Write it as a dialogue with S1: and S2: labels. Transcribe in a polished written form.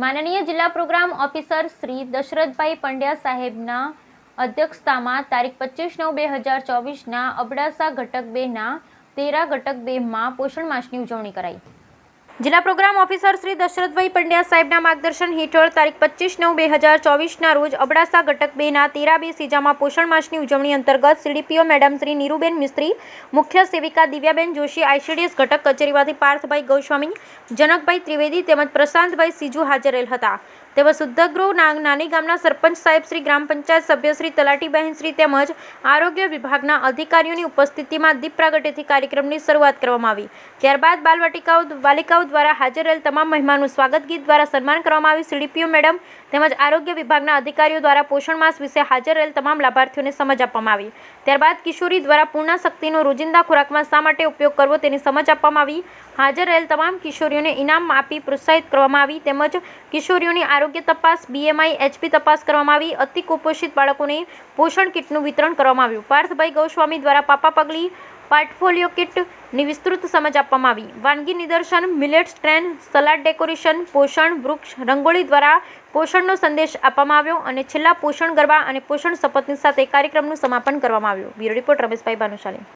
S1: માનનીય જિલ્લા programme officer Shri Dasharathbhai Pandya સાહેબના અધ્યક્ષતામાં તારીખ 25/9/2024ના અબડાસા ઘટક 2ના તેરા ઘટક 2માં પોષણ માસની ઉજવણી કરાઈ। જિલ્લા પ્રોગ્રામ ઓફિસર શ્રી દશરથભાઈ પંડ્યા સાહેબના માર્ગદર્શન હેઠળ તારીખ 25/9/2024ના રોજ અબડાસા ઘટક 2ના તેરા 2 સીજામાં પોષણ માસની ઉજવણી અંતર્ગત સીડીપીઓ મેડમ શ્રી નીરુબેન મિસ્ત્રી, મુખ્ય સેવિકા દિવ્યાબેન જોશી, આઈસીડીએસ ઘટક કચેરીમાંથી પાર્થભાઈ ગોસ્વામી, જનકભાઈ ત્રિવેદી તેમજ પ્રશાંતભાઈ સીજુ હાજર રહેલ હતા। તેઓ શુદ્ધગૃહ નાની ગામના સરપંચ સાહેબ શ્રી, ગ્રામ પંચાયત સભ્ય શ્રી, તલાટી બહેન શ્રી તેમજ આરોગ્ય વિભાગના અધિકારીઓની ઉપસ્થિતિમાં દીપ પ્રાગટ્યથી કાર્યક્રમની શરૂઆત કરવામાં આવી। ત્યારબાદ બાલિકાઓ દ્વારા હાજર રહેલ તમામ મહેમાનોનું સ્વાગત ગીત દ્વારા સન્માન કરવામાં આવ્યું। સીડીપીઓ મેડમ તેમજ આરોગ્ય વિભાગના અધિકારીઓ દ્વારા પોષણ માસ વિશે હાજર રહેલ તમામ લાભાર્થીઓને સમજ આપવામાં આવી। ત્યારબાદ કિશોરી દ્વારા પૂર્ણ શક્તિનો રોજિંદા ખોરાકમાં શા માટે ઉપયોગ કરવો તેની સમજ આપવામાં આવી। હાજર રહેલ તમામ કિશોરીઓને ઇનામ આપી પ્રોત્સાહિત કરવામાં આવી તેમજ કિશોરીઓની આરોગ્ય તપાસ, BMI, HP તપાસ કરવામાં આવી। અતિ કુપોષિત બાળકોને પોષણ કીટનું વિતરણ કરવામાં આવ્યું। પાર્થભાઈ ગોસ્વામી દ્વારા પાપા પગલી પોર્ટફોલિયો કીટની વિસ્તૃત સમજ આપવામાં આવી। વાનગી નિદર્શન, મિલેટ્સ ટ્રેન, સલાડ ડેકોરેશન, પોષણ વૃક્ષ, રંગોળી દ્વારા પોષણનો સંદેશ આપવામાં આવ્યો અને છેલ્લા પોષણ ગરબા અને પોષણ શપથની સાથે કાર્યક્રમનું સમાપન કરવામાં આવ્યું। Bureau report Rameshbhai Bhanushali.